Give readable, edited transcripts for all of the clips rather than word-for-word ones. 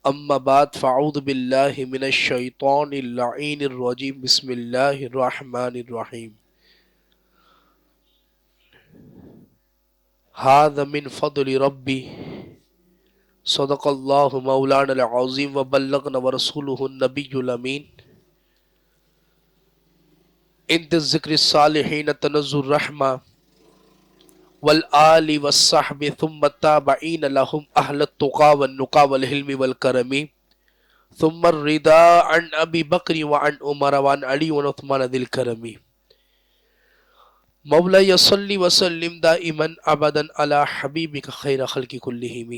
اما بعد فاعوذ باللہ من الشیطان اللعین الرجیم بسم اللہ الرحمن الرحیم ھذا من فضل ربی صدق اللہ مولانا العظیم وبلغنا ورسولہ النبی الامین عند ذکر الصالحین تنزل الرحمہ والآل والصحب ثم التابعین لهم اہل التقى والنقى والحلم والکرم ثم الرضا عن ابی بکر وعن عمر وعن علی وعن عثمان ذی الکرم مولا صلی وسلم دائما ابدا علی حبیبک خیر خلق کلہم۔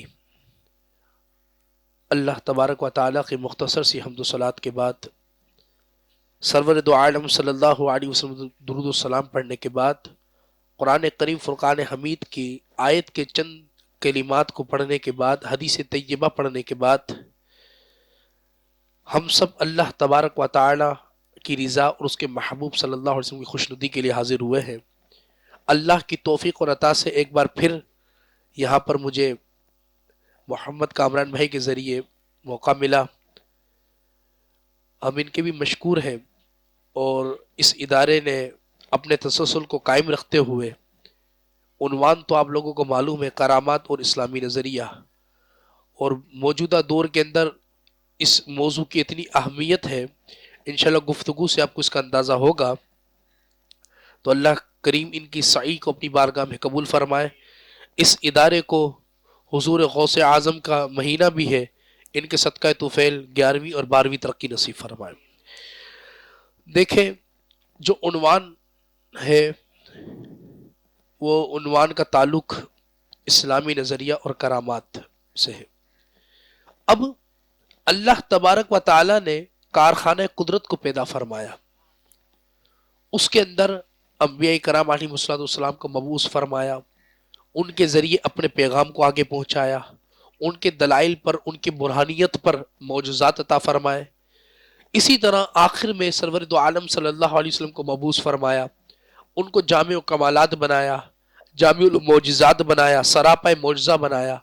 اللہ تبارک و تعالیٰ کی مختصر سی حمد و صلات کے بعد سرور دو عالم صلی اللہ علیہ وسلم درود و سلام پڑھنے کے بعد قرآن کریم فرقان حمید کی آیت کے چند کلمات کو پڑھنے کے بعد حدیث طیبہ پڑھنے کے بعد ہم سب اللہ تبارک و تعالی کی رضا اور اس کے محبوب صلی اللہ علیہ وسلم کی خوشنودی کے لیے حاضر ہوئے ہیں۔ اللہ کی توفیق اور عطا سے ایک بار پھر یہاں پر مجھے محمد کامران بھائی کے ذریعے موقع ملا۔ ہم ان کے بھی مشکور ہیں اور اس ادارے نے اپنے تسلسل کو قائم رکھتے ہوئے، عنوان تو آپ لوگوں کو معلوم ہے، کرامات اور اسلامی نظریہ، اور موجودہ دور کے اندر اس موضوع کی اتنی اہمیت ہے، انشاءاللہ گفتگو سے آپ کو اس کا اندازہ ہوگا۔ تو اللہ کریم ان کی سعی کو اپنی بارگاہ میں قبول فرمائے۔ اس ادارے کو حضور غوث اعظم کا مہینہ بھی ہے، ان کے صدقہ طفیل 11ویں اور 12ویں ترقی نصیب فرمائے۔ دیکھیں، جو عنوان ہے وہ عنوان کا تعلق اسلامی نظریہ اور کرامات سے ہے۔ اب اللہ تبارک و تعالی نے کارخانہ قدرت کو پیدا فرمایا، اس کے اندر انبیاء کرام علیہ السلام کو مبعوث فرمایا، ان کے ذریعے اپنے پیغام کو آگے پہنچایا، ان کے دلائل پر، ان کی برہانیت پر معجزات عطا فرمائے۔ اسی طرح آخر میں سرور دو عالم صلی اللہ علیہ وسلم کو مبعوث فرمایا، ان کو جامع کمالات بنایا، جامع المعجزات بنایا، سراپا معجزہ بنایا۔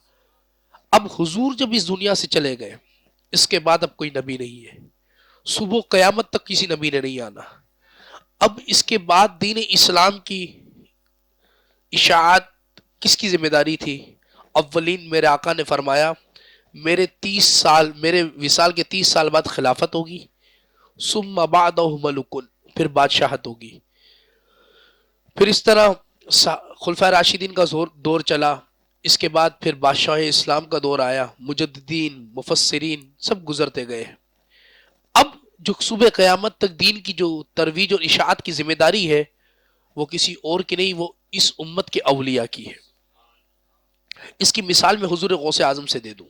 اب حضور جب اس دنیا سے چلے گئے، اس کے بعد اب کوئی نبی نہیں ہے، صبح قیامت تک کسی نبی نے نہیں آنا۔ اب اس کے بعد دین اسلام کی اشاعت کس کی ذمہ داری تھی؟ اولین میرے آقا نے فرمایا میرے وصال کے 30 سال بعد خلافت ہوگی، ثم بعدہ ملک، پھر بادشاہت ہوگی۔ پھر اس طرح خلفائے راشدین کا دور چلا، اس کے بعد پھر بادشاہ اسلام کا دور آیا، مجددین، مفسرین سب گزرتے گئے۔ اب جو صبح قیامت تک دین کی جو ترویج اور اشاعت کی ذمہ داری ہے وہ کسی اور کی نہیں، وہ اس امت کے اولیاء کی ہے۔ اس کی مثال میں حضور غوث اعظم سے دے دوں۔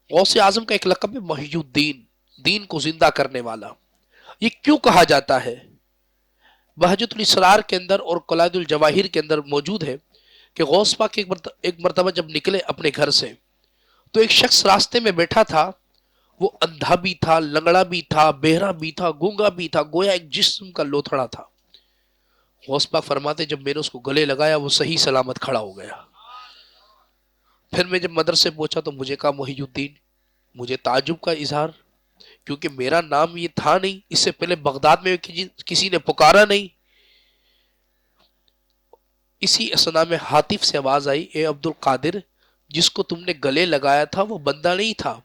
غوث اعظم کا ایک لقب ہے محی الدین، دین کو زندہ کرنے والا۔ یہ کیوں کہا جاتا ہے؟ بہجت الاسرار کے اندر اور قلائد الجواہر کے اندر موجود ہے کہ غوث پاک ایک مرتبہ جب نکلے اپنے گھر سے تو ایک شخص راستے میں بیٹھا تھا، وہ اندھا بھی تھا، لنگڑا بھی تھا، بہرا بھی تھا، گونگا بھی تھا، گویا ایک جسم کا لوتھڑا تھا۔ غوث پاک فرماتے جب میں نے اس کو گلے لگایا وہ صحیح سلامت کھڑا ہو گیا۔ پھر میں جب مدرسے پہنچا تو مجھے کہا محی الدین، مجھے تعجب کا اظہار، کیونکہ میرا نام یہ تھا نہیں، اس سے پہلے بغداد میں کسی نے پکارا نہیں۔ اسی اثنا میں حاطف سے آواز آئی، اے عبد القادر، جس کو تم نے گلے لگایا تھا وہ بندہ نہیں تھا،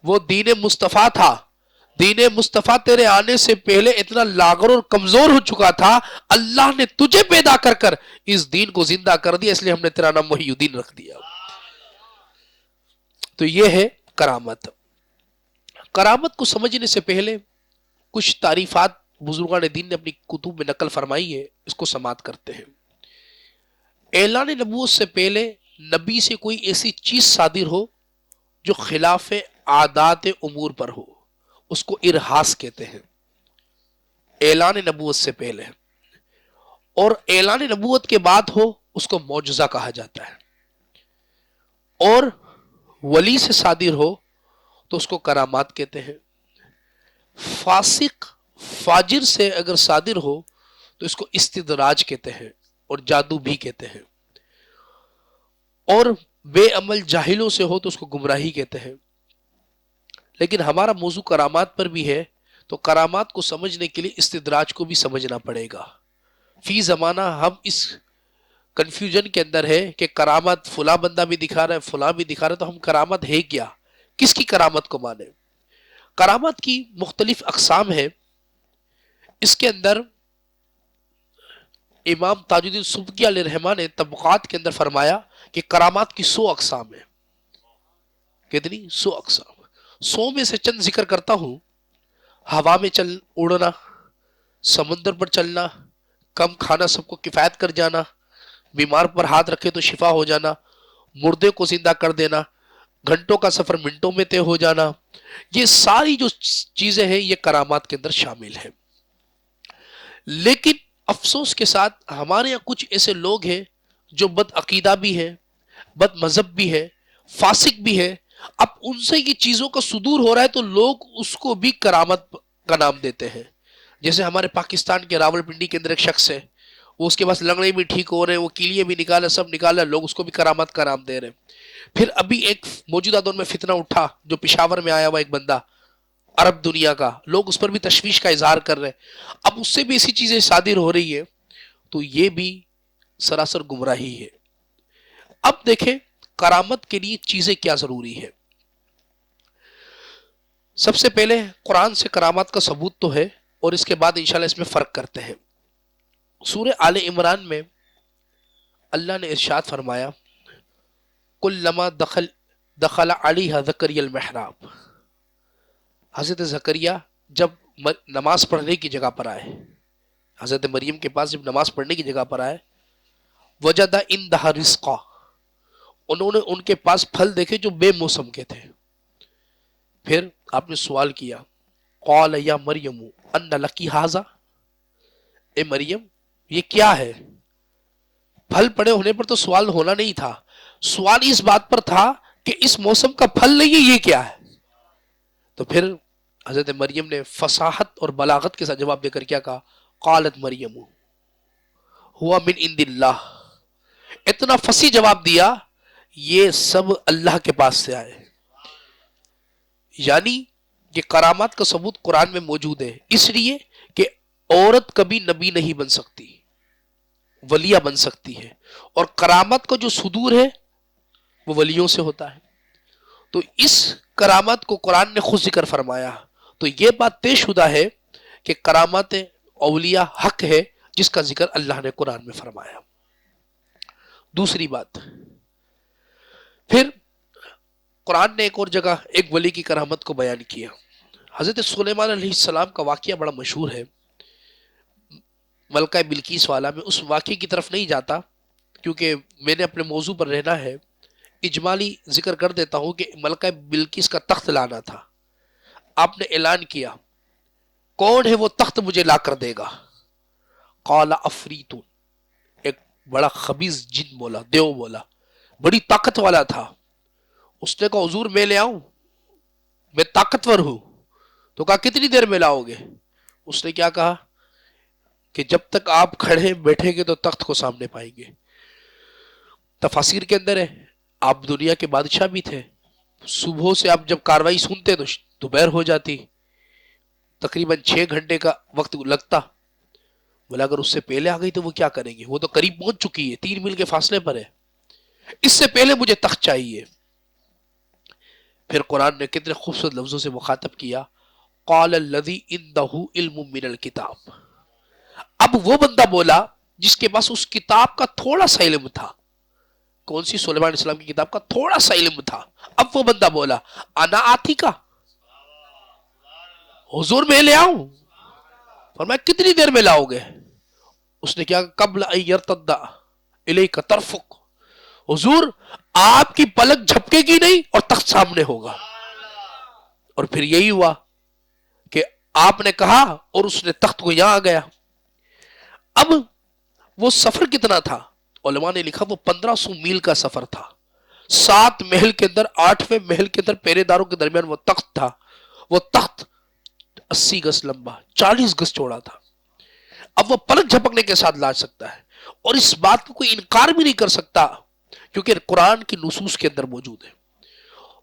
وہ دین مصطفیٰ تھا۔ دین مصطفیٰ تیرے آنے سے پہلے اتنا لاغر اور کمزور ہو چکا تھا، اللہ نے تجھے پیدا کر کر اس دین کو زندہ کر دیا، اس لیے ہم نے تیرا نام محی الدین رکھ دیا۔ تو یہ ہے کرامت۔ کرامت کو سمجھنے سے پہلے کچھ تعریفات بزرگان دین نے اپنی کتب میں نقل فرمائی ہے، اس کو سماعت کرتے ہیں۔ اعلان نبوت سے پہلے نبی سے کوئی ایسی چیز صادر ہو جو خلاف عادات امور پر ہو، اس کو ارہاس کہتے ہیں، اعلان نبوت سے پہلے۔ اور اعلان نبوت کے بعد ہو اس کو معجزہ کہا جاتا ہے، اور ولی سے صادر ہو تو اس کو کرامات کہتے ہیں۔ فاسق فاجر سے اگر صادر ہو تو اس کو استدراج کہتے ہیں اور جادو بھی کہتے ہیں، اور بے عمل جاہلوں سے ہو تو اس کو گمراہی کہتے ہیں۔ لیکن ہمارا موضوع کرامات پر بھی ہے، تو کرامات کو سمجھنے کے لیے استدراج کو بھی سمجھنا پڑے گا۔ فی زمانہ ہم اس کنفیوژن کے اندر ہے کہ کرامت فلاں بندہ بھی دکھا رہا ہے، فلاں بھی دکھا رہا ہے، تو ہم کرامت ہے کیا، کس کی کرامت کو مانے؟ کرامت کی مختلف اقسام ہے۔ اس کے اندر امام تاج الدین سبکی علیہ رحمہ نے طبقات کے اندر فرمایا کہ کرامات کی 100 اقسام ہیں۔ کتنی؟ 100 اقسام۔ 100 میں سے چند ذکر کرتا ہوں۔ ہوا میں اڑنا، سمندر پر چلنا، کم کھانا سب کو کفایت کر جانا، بیمار پر ہاتھ رکھے تو شفا ہو جانا، مردے کو زندہ کر دینا، گھنٹوں کا سفر منٹوں میں طے ہو جانا، یہ ساری جو چیزیں ہیں یہ کرامات کے اندر شامل ہیں۔ لیکن افسوس کے ساتھ ہمارے یہاں کچھ ایسے لوگ ہیں جو بد عقیدہ بھی ہے، بد مذہب بھی ہے، فاسق بھی ہے۔ اب ان سے یہ چیزوں کا صدور ہو رہا ہے تو لوگ اس کو بھی کرامت کا نام دیتے ہیں۔ جیسے ہمارے پاکستان کے راول پنڈی کے اندر ایک شخص ہے، وہ اس کے پاس لنگڑے بھی ٹھیک ہو رہے ہیں، وہ کیلیے بھی نکالا، سب نکالا، لوگ اس کو بھی کرامت کا نام دے رہے ہیں۔ پھر ابھی ایک موجودہ دور میں فتنہ اٹھا جو پشاور میں آیا ہوا ایک بندہ عرب دنیا کا، لوگ اس پر بھی تشویش کا اظہار کر رہے ہیں۔ اب اس سے بھی ایسی چیزیں صادر ہو رہی ہے، تو یہ بھی سراسر گمراہی ہے۔ اب دیکھیں کرامت کے لیے چیزیں کیا ضروری ہے۔ سب سے پہلے قرآن سے کرامات کا ثبوت تو ہے، اور اس کے بعد انشاءاللہ اس میں فرق کرتے ہیں۔ سورہ آل عمران میں اللہ نے ارشاد فرمایا کلما دخل علیہ زکریا المحراب، حضرت زکریا جب نماز پڑھنے کی جگہ پر آئے، حضرت مریم کے پاس جب نماز پڑھنے کی جگہ پر آئے، وجد عندہا رزقا، انہوں نے ان کے پاس پھل دیکھے جو بے موسم کے تھے۔ پھر آپ نے سوال کیا قال یا مریم ان لکی ھذا، اے مریم یہ کیا ہے؟ پھل پڑے ہونے پر تو سوال ہونا نہیں تھا، سوال اس بات پر تھا کہ اس موسم کا پھل نہیں ہے، یہ کیا ہے؟ تو پھر حضرت مریم نے فصاحت اور بلاغت کے ساتھ جواب دے کر کیا کہا قالت مریم ہوا من عند اللہ، اتنا فصیح جواب دیا یہ سب اللہ کے پاس سے آئے۔ یعنی کہ کرامات کا ثبوت قرآن میں موجود ہے، اس لیے کہ عورت کبھی نبی نہیں بن سکتی، ولیہ بن سکتی ہے، اور کرامت کا جو صدور ہے وہ ولیوں سے ہوتا ہے۔ تو اس کرامت کو قرآن نے خود ذکر فرمایا، تو یہ بات طے شدہ ہے کہ کرامت اولیاء حق ہے جس کا ذکر اللہ نے قرآن میں فرمایا۔ دوسری بات، پھر قرآن نے ایک اور جگہ ایک ولی کی کرامت کو بیان کیا۔ حضرت سلیمان علیہ السلام کا واقعہ بڑا مشہور ہے، ملکہ بلقیس والا۔ میں اس واقعے کی طرف نہیں جاتا کیونکہ میں نے اپنے موضوع پر رہنا ہے، اجمالی ذکر کر دیتا ہوں کہ ملکہ بلقیس کا تخت لانا تھا۔ آپ نے اعلان کیا کون ہے وہ تخت مجھے لا کر دے گا؟ قال افریتون، ایک بڑا خبیث جن بولا، دیو بولا، بڑی طاقت والا تھا۔ اس نے کہا حضور میں لے آؤں، میں طاقتور ہوں۔ تو کہا کتنی دیر میں لاؤ گے؟ اس نے کیا کہا کہ جب تک آپ کھڑے بیٹھیں گے تو تخت کو سامنے پائیں گے۔ تفاسیر کے اندر ہے آپ دنیا کے بادشاہ بھی تھے، صبح سے آپ جب کاروائی سنتے تو دوپہر ہو جاتی، تقریباً 6 گھنٹے کا وقت لگتا۔ بولا اگر اس سے پہلے آ گئی تو وہ کیا کریں گے؟ وہ تو قریب پہنچ چکی ہے، 3 میل کے فاصلے پر ہے، اس سے پہلے مجھے تخت چاہیے۔ پھر قرآن نے کتنے خوبصورت لفظوں سے مخاطب کیا قال الذی عندہ علم من الکتاب، اب وہ بندہ بولا جس کے پاس اس کتاب کا تھوڑا سا علم تھا۔ کون سی؟ سلیمان علیہ السلام کی کتاب کا تھوڑا سا علم تھا۔ اب وہ بندہ بولا انا آتی کا، حضور میں لے آؤں؟ فرمایا کتنی دیر میں لاؤ گے؟ اس نے کیا قبل ان یرتد الیک طرفک، حضور آپ کی پلک جھپکے گی نہیں اور تخت سامنے ہوگا۔ اور پھر یہی ہوا کہ آپ نے کہا اور اس نے تخت کو یہاں آ گیا۔ اب وہ سفر کتنا تھا؟ علماء نے لکھا وہ 1500 میل کا سفر تھا۔ 7 محل کے اندر 8ویں محل کے اندر پہرے داروں کے درمیان وہ تخت تھا۔ وہ تخت 80 گز لمبا، 40 گز چوڑا تھا۔ اب وہ پلک جھپکنے کے ساتھ لا سکتا ہے، اور اس بات کو کوئی انکار بھی نہیں کر سکتا کیونکہ قرآن کی نصوص کے اندر موجود ہے۔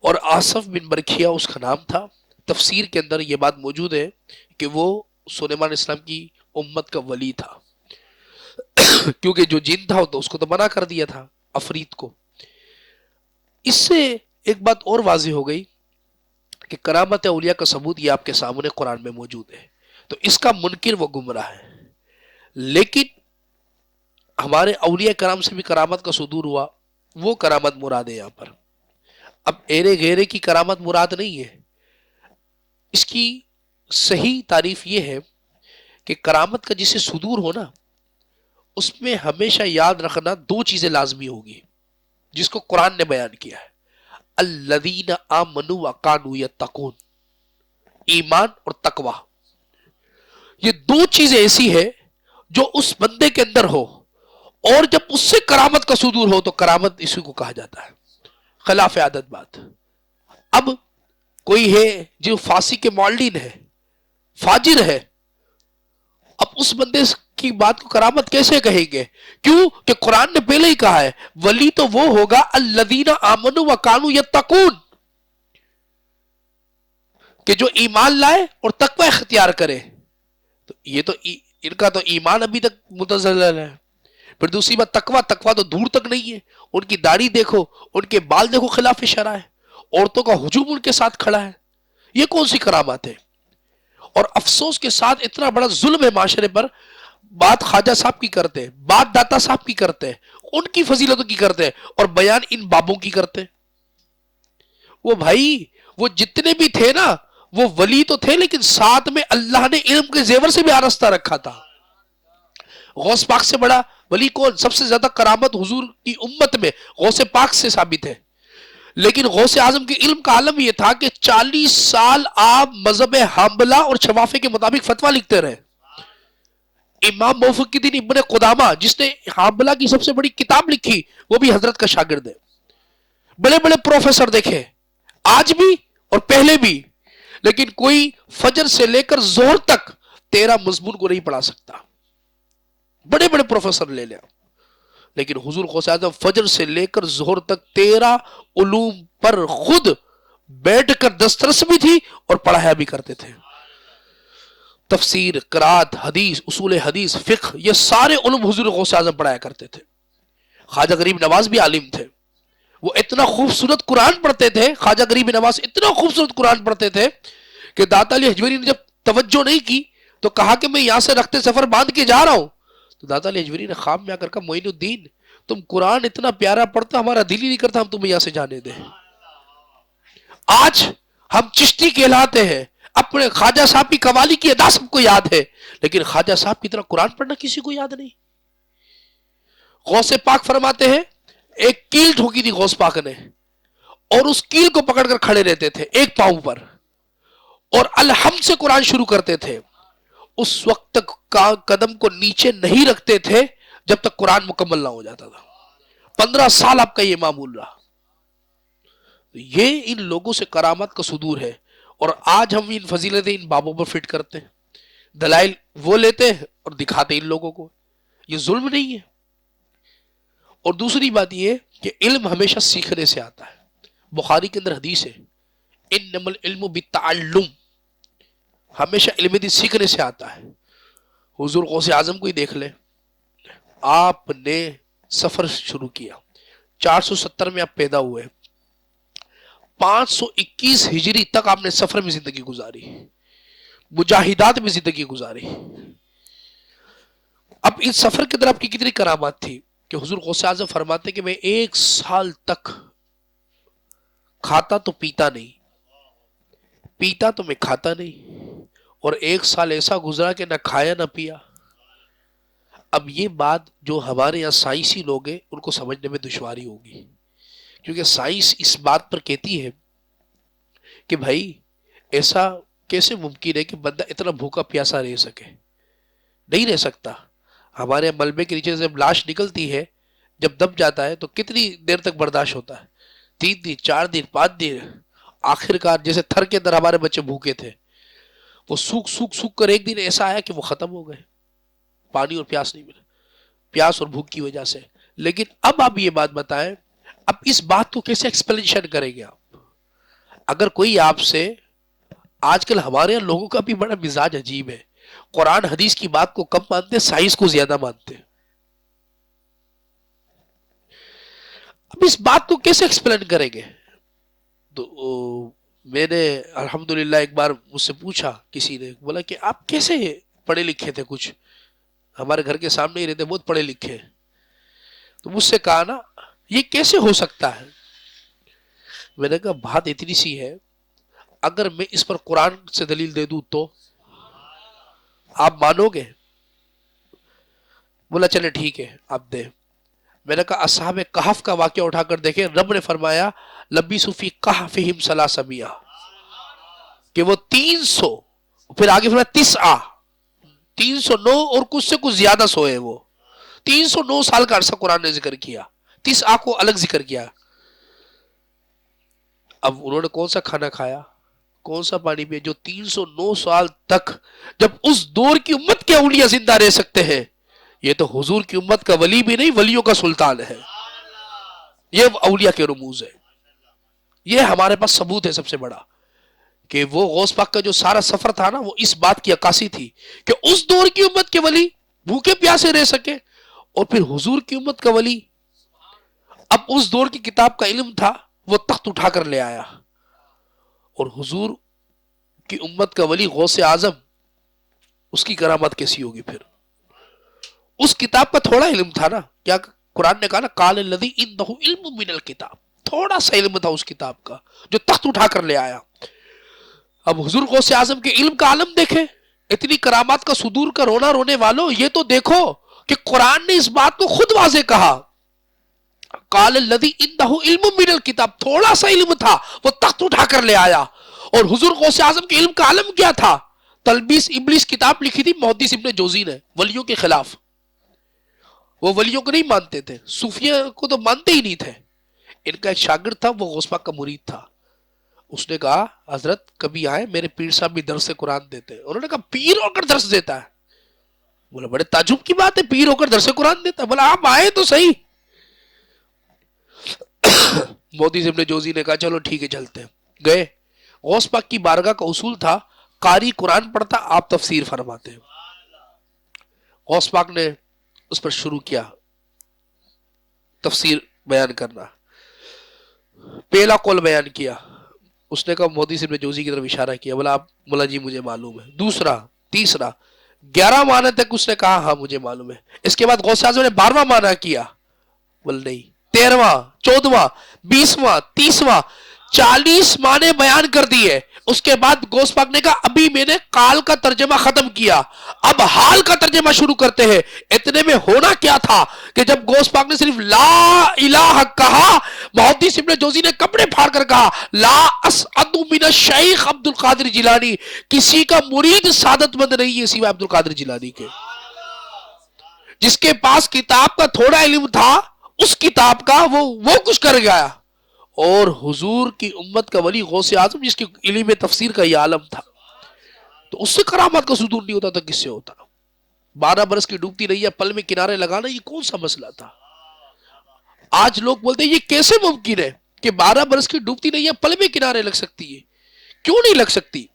اور آصف بن برکھیا اس کا نام تھا، تفسیر کے اندر یہ بات موجود ہے کہ وہ سلیمان علیہ السلام کی امت کا ولی تھا، کیونکہ جو جن تھا تو اس کو تو منع کر دیا تھا، عفریت کو۔ اس سے ایک بات اور واضح ہو گئی کہ کرامت اولیاء کا ثبوت یہ آپ کے سامنے قرآن میں موجود ہے، تو اس کا منکر وہ گمراہ ہے۔ لیکن ہمارے اولیاء کرام سے بھی کرامت کا صدور ہوا، وہ کرامت مراد ہے یہاں پر۔ اب ایرے گھیرے کی کرامت مراد نہیں ہے، اس کی صحیح تعریف یہ ہے کہ کرامت کا جسے صدور ہو نا، اس میں ہمیشہ یاد رکھنا دو چیزیں لازمی ہوگی، جس کو قرآن نے بیان کیا ہے، الذین آمنوا وکانوا یتقون، ایمان اور تقوی۔ یہ دو چیزیں ایسی ہے جو اس بندے کے اندر ہو، اور جب اس سے کرامت کا صدور ہو تو کرامت اسی کو کہا جاتا ہے، خلاف عادت بات۔ اب کوئی ہے جو فاسق معلن ہے، فاجر ہے، اب اس بندے کی بات کو کرامت کیسے کہیں گے؟ کیوں کہ قرآن نے پہلے ہی کہا ہے ولی تو وہ ہوگا الذین آمنوا وکانوا یتقون، کہ جو ایمان لائے اور تقوی اختیار کرے۔ تو یہ تو ان کا تو ایمان ابھی تک متزلزل ہے۔ پھر دوسری بات تقوی، تقوی تو دور تک نہیں ہے، ان کی داڑھی دیکھو، ان کے بال دیکھو، خلاف شرع ہے، عورتوں کا ہجوم ان کے ساتھ کھڑا ہے، یہ کون سی کرامات ہے؟ اور افسوس کے ساتھ اتنا بڑا ظلم ہے معاشرے پر، بات خواجہ صاحب کی کرتے ہیں، بات داتا صاحب کی کرتے ہیں، ان کی فضیلتوں کی کرتے ہیں، اور بیان ان بابوں کی کرتے ہیں۔ وہ بھائی وہ جتنے بھی تھے نا، وہ ولی تو تھے، لیکن ساتھ میں اللہ نے علم کے زیور سے بھی آراستہ رکھا تھا۔ غوث پاک سے بڑا ولی کون؟ سب سے زیادہ کرامت حضور کی امت میں غوث پاک سے ثابت ہے، لیکن غوث اعظم کے علم کا عالم یہ تھا کہ 40 سال آپ مذہب حنبلہ اور شوافی کے مطابق فتویٰ لکھتے رہے۔ امام موفق الدین ابن قدامہ جس نے حنبلہ کی سب سے بڑی کتاب لکھی، وہ بھی حضرت کا شاگرد ہے۔ بڑے بڑے پروفیسر دیکھے آج بھی اور پہلے بھی، لیکن کوئی فجر سے لے کر ظہر تک 13 مضمون کو نہیں پڑھا سکتا، بڑے بڑے پروفیسر لے لیں، لیکن حضور غوث اعظم فجر سے لے کر ظہر تک 13 علوم پر خود بیٹھ کر دسترس بھی تھی اور پڑھایا بھی کرتے تھے۔ تفسیر، قرات، حدیث، اصول حدیث، فقہ، یہ سارے علوم حضور غوث اعظم پڑھایا کرتے تھے۔ خواجہ غریب نواز بھی عالم تھے، وہ اتنا خوبصورت قرآن پڑھتے تھے، خواجہ غریب نواز اتنا خوبصورت قرآن پڑھتے تھے کہ داتا علی حجویری نے جب توجہ نہیں کی تو کہا کہ میں یہاں سے رخت سفر باندھ کے جا رہا ہوں، تو داتا علی حجویری نے خواب میں آ کر کہا معین الدین تم قرآن اتنا پیارا پڑھتا، ہمارا دل ہی نہیں کرتا ہم تمہیں یہاں سے جانے دیں۔ آج ہم چشتی کہلاتے ہیں، اپنے خواجہ صاحب کی قوالی کی ادا سب کو یاد ہے، لیکن خواجہ صاحب کی طرح قرآن پڑھنا کسی کو یاد نہیں۔ غوث پاک فرماتے ہیں ایک کیل ٹھوکی تھی غوث پاک نے، اور اس کیل کو پکڑ کر کھڑے رہتے تھے ایک پاؤں پر، اور الحمد سے قرآن شروع کرتے تھے، اس وقت تک قدم کو نیچے نہیں رکھتے تھے جب تک قرآن مکمل نہ ہو جاتا تھا۔ 15 سال آپ کا یہ معمول رہا۔ یہ ان لوگوں سے کرامت کا صدور ہے، اور آج ہم ان فضیلتیں ان بابوں پر فٹ کرتے ہیں، دلائل وہ لیتے ہیں اور دکھاتے ان لوگوں کو۔ یہ ظلم نہیں ہے؟ اور دوسری بات یہ کہ علم ہمیشہ سیکھنے سے آتا ہے۔ بخاری کے اندر حدیث ہے انما العلم بالتعلم، ہمیشہ علم دین سیکھنے سے آتا ہے۔ حضور غوث اعظم کو ہی دیکھ لیں، آپ نے سفر شروع کیا 470 میں آپ پیدا ہوئے، 521 ہجری تک آپ نے سفر میں زندگی گزاری، مجاہدات میں زندگی گزاری۔ اب اس سفر کے اندر آپ کی کتنی کرامات تھی کہ حضور غوث اعظم فرماتے کہ میں 1 سال تک کھاتا تو پیتا نہیں، پیتا تو میں کھاتا نہیں، اور 1 سال ایسا گزرا کہ نہ کھایا نہ پیا۔ اب یہ بات جو ہمارے یہاں سائنسی لوگ ہیں ان کو سمجھنے میں دشواری ہوگی، کیونکہ سائنس اس بات پر کہتی ہے کہ بھائی ایسا کیسے ممکن ہے کہ بندہ اتنا بھوکا پیاسا رہ سکے؟ نہیں رہ سکتا۔ ہمارے ملبے کے نیچے سے جب لاش نکلتی ہے، جب دب جاتا ہے تو کتنی دیر تک برداشت ہوتا ہے؟ 3 دن، 4 دن، 5 دن، آخر کار جیسے تھر کے اندر ہمارے بچے بھوکے تھے، وہ سوکھ کر ایک دن ایسا آیا کہ وہ ختم ہو گئے، پانی اور پیاس نہیں ملا، پیاس اور بھوک کی وجہ سے۔ لیکن اب آپ یہ بات بتائیں، اب اس بات کو کیسے ایکسپلینیشن کریں گے آپ؟ اگر کوئی آپ سے آج کل ہمارے یہاں لوگوں کا بھی بڑا مزاج عجیب ہے، قرآن حدیث کی بات کو کم مانتے، سائنس کو زیادہ مانتے. اب اس بات کو کیسے ایکسپلین کریں گے؟ تو میں نے الحمدللہ ایک بار مجھ سے پوچھا، کسی نے بولا کہ آپ کیسے پڑھے لکھے تھے، کچھ ہمارے گھر کے سامنے ہی رہتے، بہت پڑھے لکھے. تو مجھ سے کہا نا یہ کیسے ہو سکتا ہے؟ میں نے کہا بات اتنی سی ہے، اگر میں اس پر قرآن سے دلیل دے دوں تو آپ مانو گے؟ بولا چلے ٹھیک ہے آپ دے. میں نے کہا اصحاب کہف کا واقعہ اٹھا کر دیکھیں، رب نے فرمایا لبثوا فی کہفہم ثلاثمئہ، کہ وہ 300، پھر آگے فرمایا 309 اور کچھ سے کچھ زیادہ سوئے. وہ 309 سال کا عرصہ قرآن نے ذکر کیا، 9 کو الگ ذکر کیا. اب انہوں نے کون سا کھانا کھایا، کون سا پانی پیا جو 309 سال تک، جب اس دور کی امت کے اولیاء زندہ رہ سکتے ہیں؟ یہ تو حضور کی امت کا ولی بھی نہیں، ولیوں کا سلطان ہے. یہ اولیاء کے رموز ہے. یہ ہمارے پاس ثبوت ہے سب سے بڑا، کہ وہ غوث پاک کا جو سارا سفر تھا نا، وہ اس بات کی عکاسی تھی کہ اس دور کی امت کے ولی بھوکے پیاسے رہ سکے، اور پھر حضور کی امت کا ولی اب اس دور کی کتاب کا علم تھا، وہ تخت اٹھا کر لے آیا. اور حضور کی امت کا ولی غوث اعظم، اس کی کرامت کیسی ہوگی؟ پھر اس کتاب کا تھوڑا علم تھا نا، کیا قرآن نے کہا نا قال الذی عندہ علم من الکتاب، تھوڑا سا علم تھا اس کتاب کا جو تخت اٹھا کر لے آیا. اب حضور غوث اعظم کے علم کا عالم دیکھیں، اتنی کرامات کا صدور کا رونا رونے والوں، یہ تو دیکھو کہ قرآن نے اس بات کو خود واضح کہا، قال الذی عندہ علم من الکتاب، تھوڑا سا علم تھا وہ تخت اٹھا کر لے آیا. اور حضور غوث اعظم کے علم کا عالم کیا تھا؟ تلبیس ابلیس کتاب لکھی تھی محدث ابن جوزی نے ولیوں کے خلاف. وہ ولیوں کو نہیں مانتے تھے، صوفیہ کو تو مانتے ہی نہیں تھے. ان کا ایک شاگرد تھا، وہ غوث پاک کا مرید تھا. اس نے کہا حضرت کبھی آئے، میرے پیر صاحب بھی درس قرآن دیتے ہیں. انہوں نے کہا پیر ہو کر درس دیتا ہے؟ بولا بڑے تعجب کی بات ہے، پیر ہو کر درس قرآن دیتا ہے. بولا آپ آئے تو صحیح. محدث ابن جوزی نے کہا چلو ٹھیک ہے چلتے ہیں. گئے. غوث پاک کی بارگاہ کا اصول تھا قاری قرآن پڑھتا، آپ تفسیر فرماتے ہیں. غوث پاک نے اس پر شروع کیا تفسیر بیان کرنا، پہلا قول بیان کیا. اس نے کہا محدث ابن جوزی کی طرف اشارہ کیا، بولا آپ مولا جی مجھے معلوم ہے. دوسرا، تیسرا، 11 معنی تک اس نے کہا ہاں مجھے معلوم ہے. اس کے بعد غوث اعظم نے 12واں معنی کیا، بول نہیں، 13واں، 14واں، 20واں، 30واں، 40 معنی بیان کر دیے. اس کے بعد غوث پاک نے کہا ابھی میں نے قال کا ترجمہ ختم کیا، اب حال کا ترجمہ شروع کرتے ہیں. اتنے میں ہونا کیا تھا کہ جب غوث پاک نے صرف لا الہ کہا، محدث ابن جوزی نے کپڑے پھاڑ کر کہا لا اسعد من الشیخ عبد القادر جیلانی، کسی کا مرید سعادت مند نہیں ہے سوائے عبد القادر جیلانی کے. جس کے پاس کتاب کا تھوڑا علم تھا، اس کتاب کا وہ کچھ کر گیا. اور حضور کی امت کا ولی غوث اعظم جس کی علم تفسیر کا یہ عالم تھا، تو اس سے کرامات کا صدور نہیں ہوتا تو کس سے ہوتا؟ 12 برس کی ڈوبتی رہی ہے، پل میں کنارے لگانا یہ کون سا مسئلہ تھا؟ آج لوگ بولتے ہیں یہ کیسے ممکن ہے کہ 12 برس کی ڈوبتی رہی ہے پل میں کنارے لگ سکتی ہے؟ کیوں نہیں لگ سکتی؟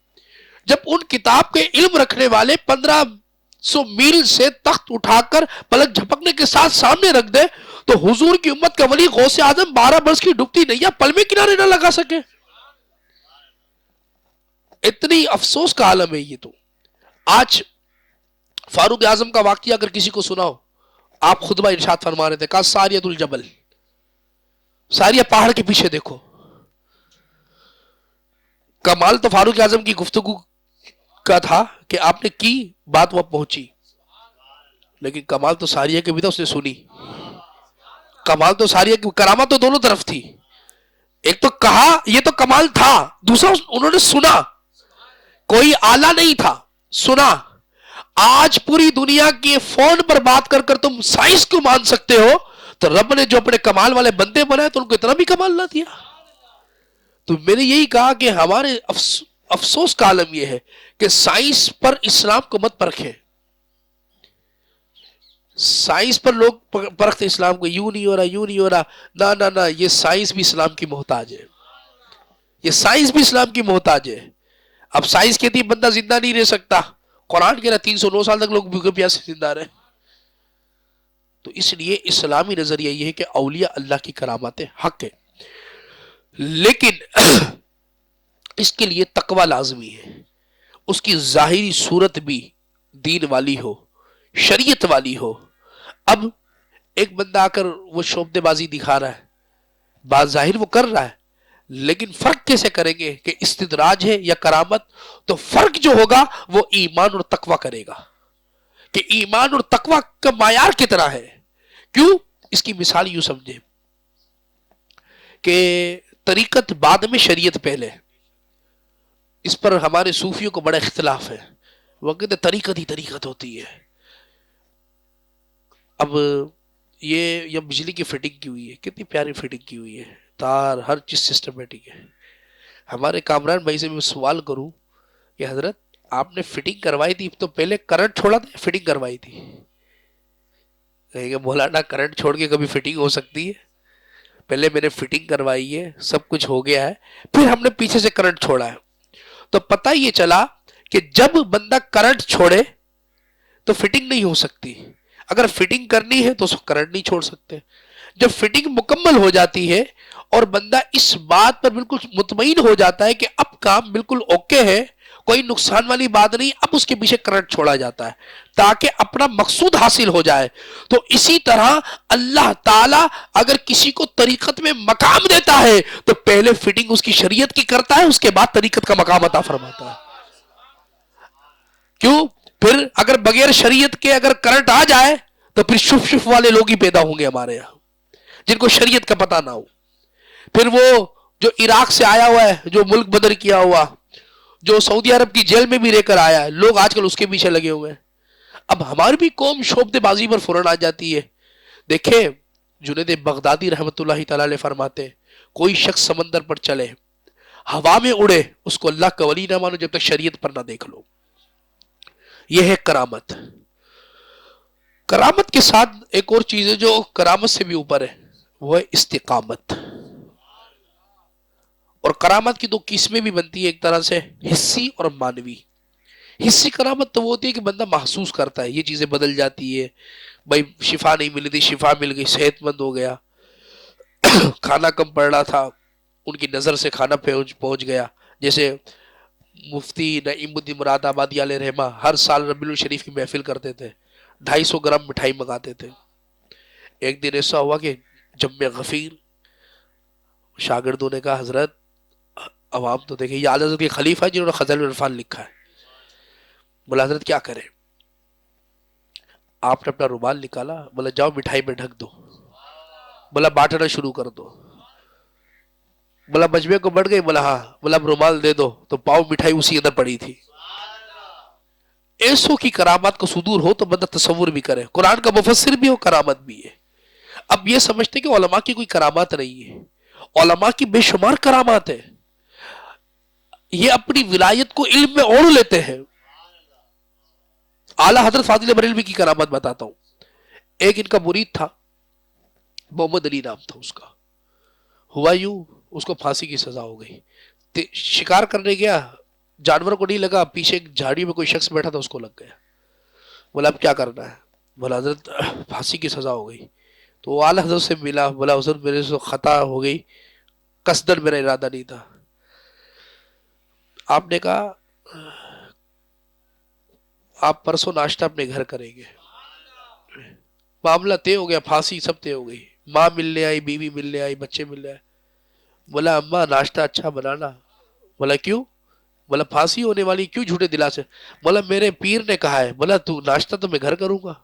جب ان کتاب کے علم رکھنے والے 1500 میل سے تخت اٹھا کر پلک جھپکنے کے ساتھ سامنے رکھ دے، تو حضور کی امت کا ولی غوث اعظم 12 برس کی ڈوبتی نیا پل میں کنارے نہ لگا سکے؟ اتنی افسوس کا عالم ہے یہ. تو آج فاروق اعظم کا واقعہ اگر کسی کو سناؤ، آپ خطبہ ارشاد فرما رہے تھے، کہا ساریت الجبل، ساریہ پہاڑ کے پیچھے دیکھو. کمال تو فاروق اعظم کی گفتگو کا تھا کہ آپ نے کی بات وہ پہنچی، لیکن کمال تو ساریہ کے بھی تھا، اس نے سنی. کمال تو ساریہ کی، کرامت تو دونوں طرف تھی. ایک تو کہا یہ تو کمال تھا، دوسرا انہوں نے سنا. کوئی آلہ نہیں تھا، سنا. آج پوری دنیا کے فون پر بات کر کر تم سائنس کو مان سکتے ہو، تو رب نے جو اپنے کمال والے بندے بنائے تو ان کو اتنا بھی کمال نہ دیا. تو میں نے یہی کہا کہ ہمارے افسوس کا عالم یہ ہے کہ سائنس پر اسلام کو مت پرکھیں. سائنس پر لوگ پرکھتے اسلام کو، یوں نہیں ہو رہا، یوں نہیں ہو رہا. نہ نہ، یہ سائنس بھی اسلام کی محتاج ہے، یہ سائنس بھی اسلام کی محتاج ہے. اب سائنس کہتی ہے بندہ زندہ نہیں رہ سکتا، قرآن کہہ رہا 309 سال تک لوگ بھوکے پیاسے زندہ رہے. تو اس لیے اسلامی نظریہ یہ ہے کہ اولیاء اللہ کی کرامات حق ہے، لیکن اس کے لیے تقوی لازمی ہے، اس کی ظاہری صورت بھی دین والی ہو، شریعت والی ہو. اب ایک بندہ آ کر وہ شعبدے بازی دکھا رہا ہے، بات ظاہر وہ کر رہا ہے، لیکن فرق کیسے کریں گے کہ استدراج ہے یا کرامت؟ تو فرق جو ہوگا وہ ایمان اور تقوی کرے گا کہ ایمان اور تقوی کا معیار کتنا ہے. کیوں؟ اس کی مثال یوں سمجھے کہ طریقت بعد میں شریعت پہلے. اس پر ہمارے صوفیوں کو بڑا اختلاف ہے، وہ کہتے طریقت ہی طریقت ہوتی ہے. اب یہ بجلی کی فٹنگ کی ہوئی ہے، کتنی پیاری فٹنگ کی ہوئی ہے، تار ہر چیز سسٹمیٹک ہے. ہمارے کامران بھائی سے میں سوال کروں کہ حضرت آپ نے فٹنگ کروائی تھی تو پہلے کرنٹ چھوڑا تھا، فٹنگ کروائی تھی؟ کہیں گے مولانا کرنٹ چھوڑ کے کبھی فٹنگ ہو سکتی ہے؟ پہلے میں نے فٹنگ کروائی ہے، سب کچھ ہو گیا ہے، پھر ہم نے پیچھے سے کرنٹ چھوڑا ہے. تو پتہ یہ چلا کہ جب بندہ کرنٹ چھوڑے تو فٹنگ نہیں ہو سکتی، اگر فٹنگ کرنی ہے تو اس کو کرنٹ نہیں چھوڑ سکتے. جب فٹنگ مکمل ہو جاتی ہے اور بندہ اس بات پر بالکل مطمئن ہو جاتا ہے کہ اب کام بالکل اوکے ہے، کوئی نقصان والی بات نہیں، اب اس کے پیچھے کرنٹ چھوڑا جاتا ہے تاکہ اپنا مقصود حاصل ہو جائے. تو اسی طرح اللہ تعالیٰ اگر کسی کو طریقت میں مقام دیتا ہے تو پہلے فٹنگ اس کی شریعت کی کرتا ہے، اس کے بعد طریقت کا مقام عطا فرماتا ہے. کیوں؟ پھر اگر بغیر شریعت کے اگر کرنٹ آ جائے تو پھر شف شف والے لوگ ہی پیدا ہوں گے ہمارے یہاں، جن کو شریعت کا پتہ نہ ہو. پھر وہ جو عراق سے آیا ہوا ہے، جو ملک بدر کیا ہوا، جو سعودی عرب کی جیل میں بھی رہ کر آیا ہے، لوگ آج کل اس کے پیچھے لگے ہوئے ہیں. اب ہماری بھی قوم شعبدے بازی پر فوراً آ جاتی ہے. دیکھیں جنید بغدادی رحمت اللہ تعالی علیہ فرماتے ہیں کوئی شخص سمندر پر چلے، ہوا میں اڑے، اس کو اللہ کا ولی نہ مانو جب تک شریعت پر نہ دیکھ لو. یہ ہے کرامت. کرامت کے ساتھ ایک اور چیز ہے جو کرامت سے بھی اوپر ہے، وہ ہے استقامت. اور کرامت کی دو قسمیں بھی بنتی ہے، ایک طرح سے حسی اور مانوی. حسی کرامت تو وہ ہوتی ہے کہ بندہ محسوس کرتا ہے یہ چیزیں بدل جاتی ہے، بھائی شفا نہیں ملی تھی، شفا مل گئی، صحت مند ہو گیا، کھانا کم پڑ رہا تھا، ان کی نظر سے کھانا پہنچ گیا. جیسے مفتی نعیم الدین مراد آبادی علیہ رحمہ ہر سال ربیع الشریف کی محفل کرتے تھے، 250 گرام مٹھائی منگاتے تھے. ایک دن ایسا ہوا کہ جم غفیر شاگردوں نے کہا حضرت عوام تو دیکھیں، یہ حضرت کے خلیفہ ہے جنہوں نے خزائن العرفان لکھا ہے. بولا حضرت کیا کریں؟ آپ نے اپنا رومال نکالا، بولا جاؤ مٹھائی میں ڈھک دو، بولا بانٹنا شروع کر دو. بولا مجمع کو بڑھ گئی؟ بولا ہاں. بولا اب رومال دے دو، تو پاؤ مٹھائی اسی اندر پڑی تھی. ایسوں کی کرامات کو صدور ہو تو بندہ تصور بھی کرے، قرآن کا مفسر بھی ہو، کرامت بھی ہے. اب یہ سمجھتے کہ علماء کی کوئی کرامات نہیں ہے، علماء کی بے شمار کرامات ہے. یہ اپنی ولایت کو علم میں اوڑھ لیتے ہیں. اعلیٰ حضرت فاضل بریلوی کی کرامت بتاتا ہوں. ایک ان کا مرید تھا، محمد علی نام تھا اس کا. ہوا یوں اس کو پھانسی کی سزا ہو گئی. شکار کرنے گیا، جانور کو نہیں لگا، پیچھے ایک جھاڑی میں کوئی شخص بیٹھا تھا اس کو لگ گیا. بولا اب کیا کرنا ہے؟ بولا حضرت پھانسی کی سزا ہو گئی. تو وہ اعلیٰ حضرت سے ملا، بولا حضرت میرے سے خطا ہو گئی، قصدن میرا ارادہ نہیں تھا. آپ نے کہا آپ پرسوں ناشتہ اپنے گھر کریں گے. معاملہ طے ہو گیا، پھانسی سب طے ہو گئی، ماں ملنے آئی، بیوی ملنے آئی، بچے ملنے آئے. بولا اماں ناشتہ اچھا بنانا. بولا کیوں؟ بولا پھانسی ہونے والی، کیوں جھوٹے دلا سے؟ بولا میرے پیر نے کہا ہے. بولا تو ناشتہ تو میں گھر کروں گا.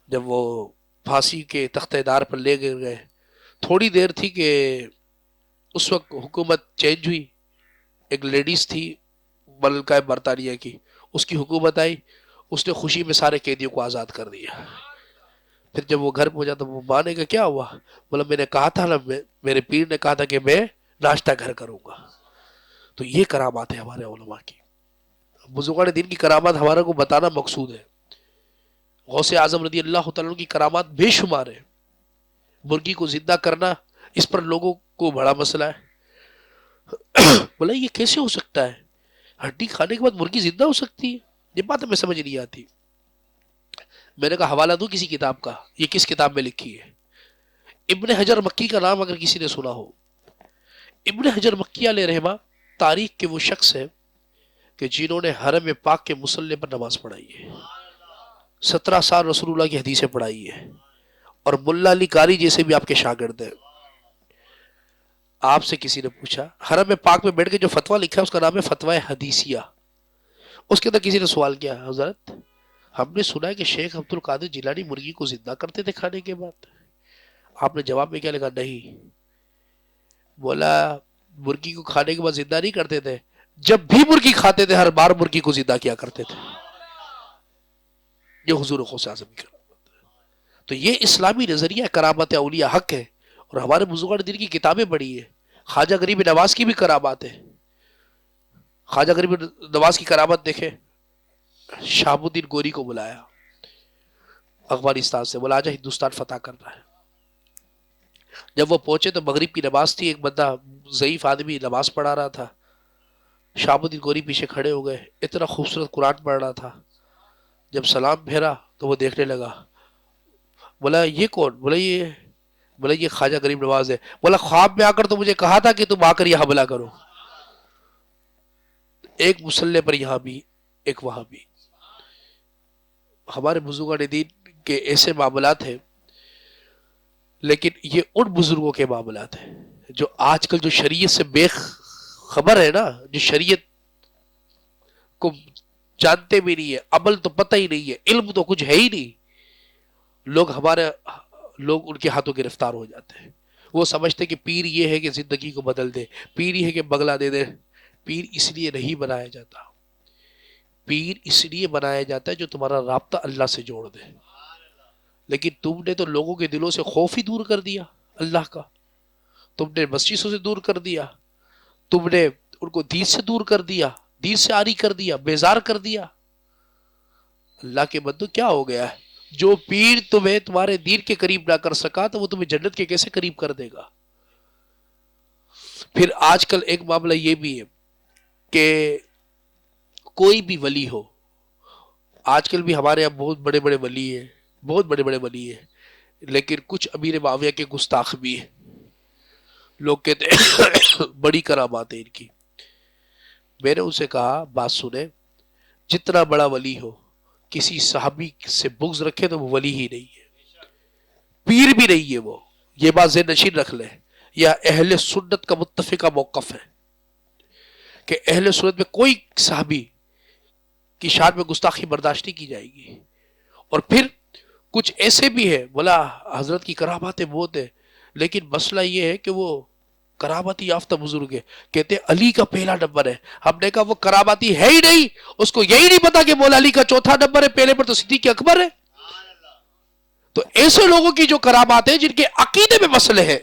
جب وہ پھانسی کے تختہ دار پر لے گئے، تھوڑی دیر تھی کہ اس وقت حکومت چینج ہوئی. ایک لیڈیز تھی ملکہ برطانیہ کی، اس کی حکومت آئی، اس نے خوشی میں سارے قیدیوں کو آزاد کر دیا. پھر جب وہ گھر پہنچا تو وہ ماں نے کہا کیا ہوا؟ بولا میں نے کہا تھا نا، میرے پیر نے کہا تھا کہ میں ناشتہ گھر کروں گا. تو یہ کرامات ہے ہمارے علماء کی. بزرگان دین کی کرامات ہمارا کو بتانا مقصود ہے. غوث اعظم رضی اللہ تعالیٰ کی کرامات بے شمار ہے. مرغی کو زندہ کرنا اس پر لوگوں کو بڑا مسئلہ ہے. بولا یہ کیسے ہو سکتا ہے؟ ہڈی کھانے کے بعد مرغی زندہ ہو سکتی ہے؟ یہ بات ہمیں سمجھ نہیں آتی. میں نے کہا حوالہ دوں کسی کتاب کا، یہ کس کتاب میں لکھی ہے؟ ابن حجر مکی کا نام اگر کسی نے سنا ہو، ابن حجر مکی علیہ رحمہ تاریخ کے وہ شخص ہے کہ جنہوں نے حرم پاک کے مصلی پر نماز پڑھائی ہے، 17 سال رسول اللہ کی حدیثیں پڑھائی ہے، اور ملا علی قاری جیسے بھی آپ کے شاگرد ہیں. آپ سے کسی نے پوچھا حرم پاک میں بیٹھ کے جو فتویٰ لکھا ہے اس کا نام ہے فتویٰ حدیثیہ. اس کے اندر کسی نے سوال کیا، حضرت ہم نے سنا ہے کہ شیخ عبد القادر جیلانی مرغی کو زندہ کرتے تھے کھانے کے بعد. آپ نے جواب میں کیا لکھا؟ نہیں. بولا مرغی کو کھانے کے بعد زندہ نہیں کرتے تھے، جب بھی مرغی کھاتے تھے ہر بار مرغی کو زندہ کیا کرتے تھے. یہ حضور غوث اعظم کی کرامت ہے. تو یہ اسلامی نظریہ کرامت اولیاء حق ہے، اور ہمارے بزرگان دین کی کتابیں پڑھی ہے. خواجہ غریب نواز کی بھی کرامات ہے. خواجہ غریب نواز کی کرامت دیکھیں، شہاب الدین گوری کو بلایا افغانستان سے، بولا آجا ہندوستان فتح کرنا ہے. جب وہ پہنچے تو مغرب کی نماز تھی، ایک بندہ ضعیف آدمی نماز پڑھا رہا تھا. شہاب الدین گوری پیچھے کھڑے ہو گئے، اتنا خوبصورت قرآن پڑھ رہا تھا. جب سلام پھیرا تو وہ دیکھنے لگا. بولا یہ کون؟ بولا یہ خواجہ غریب نواز ہے. بولا خواب میں آ کر تو مجھے کہا تھا کہ تم آ کر یہ حملہ کرو. ایک مسلح پر یہاں بھی، ایک وہاں بھی. ہمارے بزرگان دین کے ایسے معاملات ہیں، لیکن یہ ان بزرگوں کے معاملات ہیں جو آج کل جو شریعت سے بے خبر ہے نا، جو شریعت کو جانتے بھی نہیں ہے، عمل تو پتہ ہی نہیں ہے، علم تو کچھ ہے ہی نہیں. لوگ ان کے ہاتھوں گرفتار ہو جاتے ہیں. وہ سمجھتے کہ پیر یہ ہے کہ زندگی کو بدل دے، پیر یہ ہے کہ بگلا دے دے. پیر اس لیے نہیں بنایا جاتا. پیر اس لیے بنایا جاتا ہے جو تمہارا رابطہ اللہ سے جوڑ دے. لیکن تم نے تو لوگوں کے دلوں سے خوف ہی دور کر دیا اللہ کا. تم نے مسجدوں سے دور کر دیا، تم نے ان کو دین سے دور کر دیا، دین سے عاری کر دیا، بیزار کر دیا. اللہ کے بندو کیا ہو گیا ہے؟ جو پیر تمہیں تمہارے دین کے قریب نہ کر سکا تو وہ تمہیں جنت کے کیسے قریب کر دے گا؟ پھر آج کل ایک معاملہ یہ بھی ہے کہ کوئی بھی ولی ہو، آج کل بھی ہمارے یہاں بہت بڑے بڑے ولی ہیں، بہت بڑے بڑے ولی ہیں، لیکن کچھ امیر معاویہ کے گستاخ بھی ہیں. لوگ کہتے ہیں بڑی کرامات ہے ان کی. میں نے ان سے کہا بات سنیں، جتنا بڑا ولی ہو کسی صحابی سے بغض رکھے تو وہ ولی ہی نہیں ہے، پیر بھی نہیں ہے وہ. یہ بات ذہن نشین رکھ لیں. یا اہل سنت کا متفقہ موقف ہے کہ اہل سنت میں کوئی صحابی کی شان میں گستاخی برداشت نہیں کی جائے گی. اور پھر کچھ ایسے بھی ہے، بولا حضرت کی کراماتیں بہت ہے، لیکن مسئلہ یہ ہے کہ وہ کراماتی یافتہ بزرگ ہے. کہتے علی کا پہلا نمبر ہے. ہم نے کہا وہ کراماتی ہے ہی نہیں، اس کو یہی نہیں پتا کہ مولا علی کا چوتھا نمبر ہے، پہلے پر تو صدیق اکبر ہے. تو ایسے لوگوں کی جو کرامات ہیں جن کے عقیدے میں مسئلے ہیں،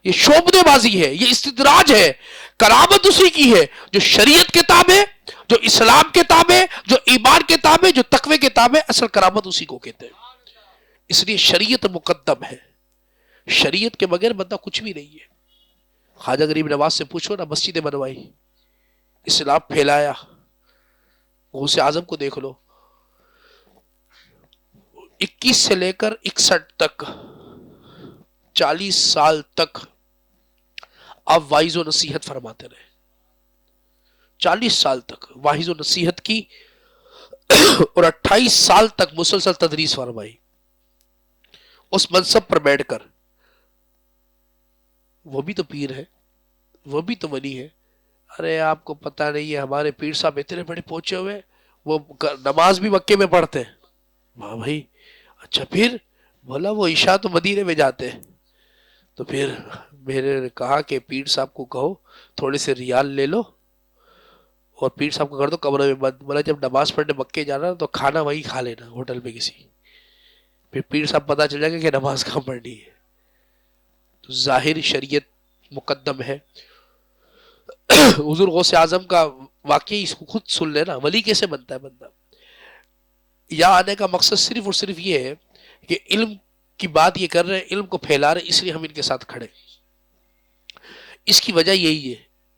یہ شعبدے بازی ہے، یہ استدراج ہے. کرامت اسی کی ہے جو شریعت کے تابع، جو اسلام کے تابع، جو ایمان کے تابع، جو تقوی کے تابع. اصل کرامت اسی کو کہتے ہیں. اس لیے شریعت مقدم ہے، شریعت کے بغیر بندہ کچھ بھی نہیں ہے. خواجہ غریب نواز سے پوچھو نا، مسجدیں بنوائی، اسلام پھیلایا. غوث اعظم کو دیکھ لو، 21 سے لے کر 61 تک 40 سال تک آپ واعظ و نصیحت فرماتے رہے. 40 سال تک واعظ و نصیحت کی اور 28 سال تک مسلسل تدریس فرمائی اس منصب پر بیٹھ کر. وہ بھی تو پیر ہے، وہ بھی تو ولی ہے. ارے آپ کو پتہ نہیں ہے ہمارے پیر صاحب اتنے بڑے پہنچے ہوئے، وہ نماز بھی مکے میں پڑھتے ہیں. واہ بھائی، اچھا پھر؟ بولا وہ عشاء تو مدینے میں جاتے ہیں. تو پھر میں نے کہا کہ پیر صاحب کو کہو تھوڑے سے ریال لے لو اور پیر صاحب کو کر دو کمرے میں بند. بولا جب نماز پڑھنے مکے جانا تو کھانا وہی کھا لینا ہوٹل میں کسی. پھر پیر صاحب پتہ چل جائے گا کہ نماز کہاں پڑھنی ہے. تو ظاہر شریعت مقدم ہے. حضور غوث اعظم کا واقعی خود سن لینا، ولی کیسے بنتا ہے بندہ. یہاں آنے کا مقصد صرف اور صرف یہ ہے کہ علم کی بات یہ کر رہے ہیں، علم کو پھیلا رہے، اس لیے ہم ان کے ساتھ کھڑے. اس کی وجہ یہی ہے،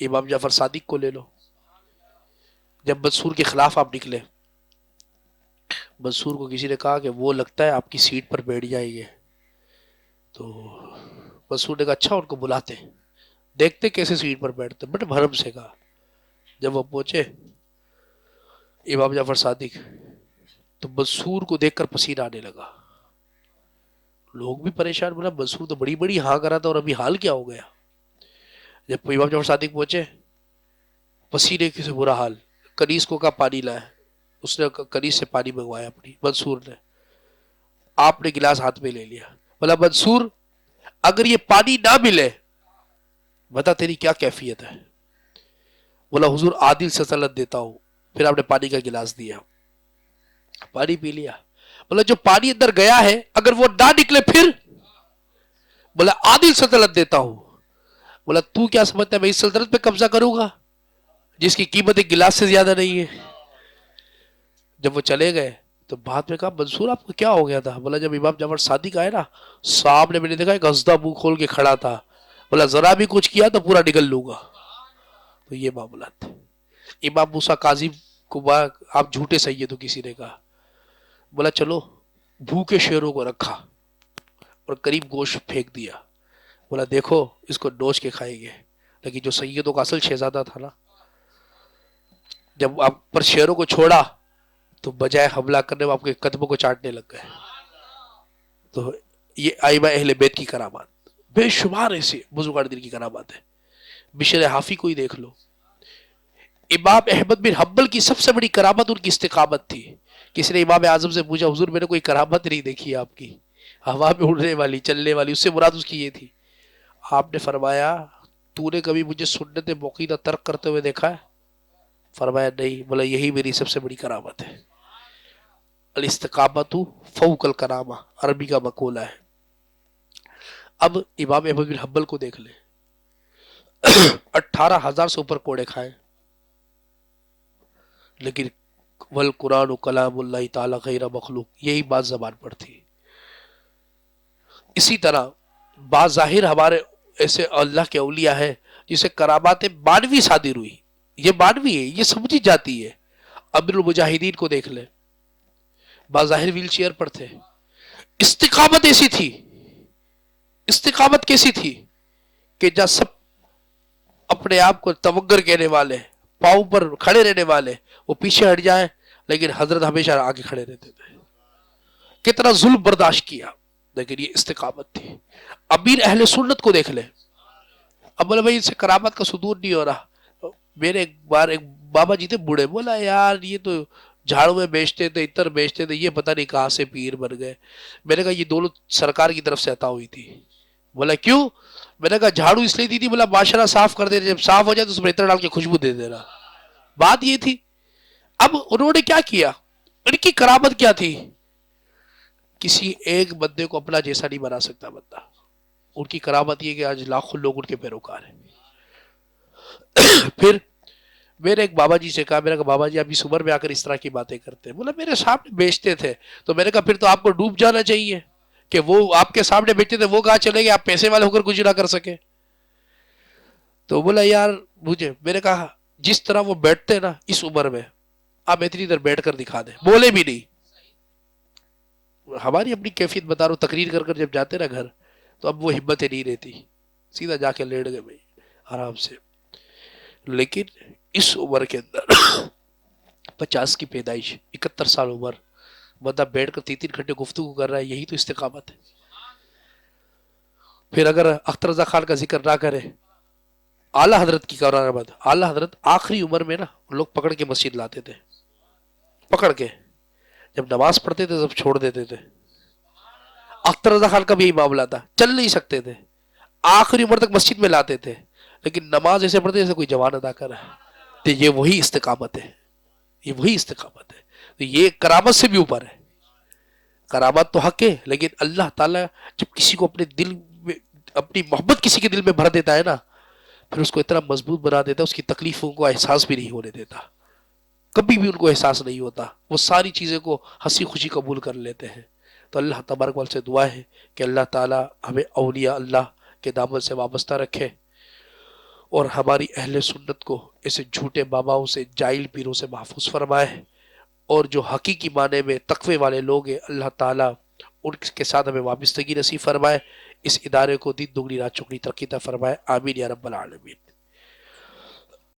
امام جعفر صادق کو لے لو، جب منصور کے خلاف آپ نکلے، منصور کو کسی نے کہا کہ وہ لگتا ہے آپ کی سیٹ پر بیٹھ جائیں گے، تو منصور نے کہا اچھا ان کو بلاتے دیکھتے کیسے سیٹ پر بیٹھتے، بڑے بھرم سے کہا۔ جب وہ پہنچے امام جعفر صادق تو منصور کو دیکھ کر پسینہ آنے لگا، لوگ بھی پریشان، بولا منصور تو بڑی بڑی ہاں کرا تھا اور ابھی حال کیا ہو گیا۔ جب امام جعفر صادق پہنچے، پسینے سے برا حال، کنیز کو کہا پانی لائے، اس نے کنیز سے پانی منگوایا اپنی، منصور نے، آپ نے گلاس ہاتھ میں لے لیا، بولا منصور اگر یہ پانی نہ ملے بتا تیری کیا کیفیت ہے؟ بولا حضور عادل سلطنت دیتا ہوں۔ پھر آپ نے پانی کا گلاس دیا، پانی پی لیا، بولا جو پانی اندر گیا ہے اگر وہ نہ نکلے پھر؟ بولا عادل سلطنت دیتا ہوں۔ بولا تو کیا سمجھتا ہے میں اس سلطنت پہ قبضہ کروں گا جس کی قیمت ایک گلاس سے زیادہ نہیں ہے؟ جب وہ چلے گئے تو بعد میں کہا منصور آپ کو کیا ہو گیا تھا؟ بولا جب امام جعفر صادق آئے نا، سامنے میں نے دیکھا ایک ہنستا منہ کھول کے کھڑا تھا، بولا ذرا بھی کچھ کیا تو پورا نگل لوں گا۔ تو یہ معاملات تھے۔ امام موسیٰ کاظم کو آپ جھوٹے سید ہو کسی نے کہا، بولا چلو بھوکے شیروں کو رکھا اور قریب گوشت پھینک دیا، بولا دیکھو اس کو نوچ کے کھائیں گے، لیکن جو سیدوں کا اصل شہزادہ تھا نا، جب آپ پر شیروں کو چھوڑا تو بجائے حملہ کرنے وہ آپ کے قدموں کو چاٹنے لگ گئے۔ تو یہ ائمہ اہل بیت کی کرامات، بے شمار ایسے بزرگان دین کی کرامات ہے۔ بشر حافی کو ہی دیکھ لو، امام احمد بن حنبل کی سب سے بڑی کرامت ان کی استقامت تھی۔ کسی نے امام اعظم سے پوچھا حضور میں نے کوئی کرامت نہیں دیکھی آپ کی، ہوا میں اڑنے والی چلنے والی، اس سے مراد اس کی یہ تھی۔ آپ نے فرمایا تو نے کبھی مجھے سنت موقیدہ ترک کرتے ہوئے دیکھا ہے؟ فرمایا نہیں۔ بولا یہی میری سب سے بڑی کرامت ہے۔ الاستقامت فوق الکرامہ عربی کا مقولہ ہے۔ اب امام احمد بن حنبل کو دیکھ لیں، 18,000 سے اوپر کوڑے کھائے، لیکن والقرآن کلام اللہ تعالی غیر مخلوق، یہی بات زبان پر تھی۔ اسی طرح باظاہر ہمارے ایسے اللہ کے اولیاء ہے جسے کرامات مانوی صادر ہوئی، یہ مانوی ہے، یہ سمجھی جاتی ہے۔ امیر المجاہدین کو دیکھ لیں، باظاہر ویل چیئر پر تھے، استقامت ایسی تھی، استقامت کیسی تھی کہ جہاں سب اپنے آپ کو توگر کہنے والے، پاؤں پر کھڑے رہنے والے، وہ پیچھے ہٹ جائیں، لیکن حضرت ہمیشہ آگے کھڑے رہتے تھے۔ کتنا ظلم برداشت کیا، لیکن یہ استقامت تھی۔ امیر اہل سنت کو دیکھ لیں، اب بولے بھائی اس سے کرامت کا صدور نہیں ہو رہا۔ میرے ایک بار ایک بابا جی تھے بوڑھے، بولا یار یہ تو جھاڑو میں بیچتے تھے، عطر بیچتے تھے، یہ پتہ نہیں کہاں سے پیر بن گئے۔ میں نے کہا یہ دولت سرکار کی طرف سے عطا ہوئی تھی۔ بولا کیوں؟ میں نے کہا جھاڑو اس لیے دی تھی، بولا معاشرہ صاف کر دینا، جب صاف ہو جائے تو اس میں عطر ڈال کے خوشبو دے دینا، بات یہ تھی۔ اب انہوں نے کیا کیا؟ ان کی کرامت کیا تھی؟ کسی ایک بندے کو اپنا جیسا نہیں بنا سکتا بندہ، ان کی کرامت یہ کہ آج لاکھوں لوگ ان کے پیروکار ہیں۔ پھر میرے ایک بابا جی سے کہا، میرا کہا بابا جی آپ اس عمر میں آ کر اس طرح کی باتیں کرتے ہیں؟ بولا میرے سامنے بیچتے تھے۔ تو میں نے کہا پھر تو آپ کو ڈوب جانا چاہیے کہ وہ آپ کے سامنے بیچتے تھے، وہ کہاں چلے گئے آپ پیسے والے ہو کر کچھ نہ کر سکے۔ تو بولا یار مجھے، میں نے کہا جس طرح وہ بیٹھتے ہیں نا اس عمر میں، آپ اتنی دیر بیٹھ کر دکھا دیں، بولے بھی نہیں۔ ہماری اپنی کیفیت بتا رہا ہوں، تقریر کر کر جب جاتے نا گھر تو اب وہ ہمتیں نہیں رہتی، سیدھا جا کے لیٹ گئے بھائی آرام سے۔ لیکن اس عمر کے اندر 50 کی پیدائش، 71 سال عمر، بندہ بیٹھ کر 3 گھنٹے گفتگو کر رہا ہے، یہی تو استقامت ہے۔ پھر اگر اختر رضا خان کا ذکر نہ کرے، اعلیٰ حضرت کی قرآن بات، اعلیٰ حضرت آخری عمر میں نا لوگ پکڑ کے مسجد لاتے تھے، پکڑ کے جب نماز پڑھتے تھے سب چھوڑ دیتے تھے۔ اختر رضا خان کا بھی یہی معاملہ تھا، چل نہیں سکتے تھے، آخری عمر تک مسجد میں لاتے تھے، لیکن نماز ایسے پڑھتے جیسے کوئی جوان ادا کر رہا ہے۔ تو یہ وہی استقامت ہے، یہ وہی استقامت ہے۔ تو یہ کرامت سے بھی اوپر ہے۔ کرامت تو حق ہے، لیکن اللہ تعالیٰ جب کسی کو اپنے دل میں اپنی محبت کسی کے دل میں بھر دیتا ہے نا، پھر اس کو اتنا مضبوط بنا دیتا ہے، اس کی تکلیفوں کو احساس بھی نہیں ہونے دیتا، کبھی بھی ان کو احساس نہیں ہوتا، وہ ساری چیزیں کو ہنسی خوشی قبول کر لیتے ہیں۔ تو اللہ تبارک و تعالیٰ سے دعا ہے کہ اللہ تعالیٰ ہمیں اولیاء اللہ کے دامن سے وابستہ رکھے، اور ہماری اہل سنت کو ایسے جھوٹے باباؤں سے، جاہل پیروں سے محفوظ فرمائے، اور جو حقیقی معنی میں تقوی والے لوگ ہیں اللہ تعالیٰ ان کے ساتھ ہمیں وابستگی نصیب فرمائے، اس ادارے کو دین دگنی رات چگنی ترقی عطا فرمائے، آمین یا رب العالمین۔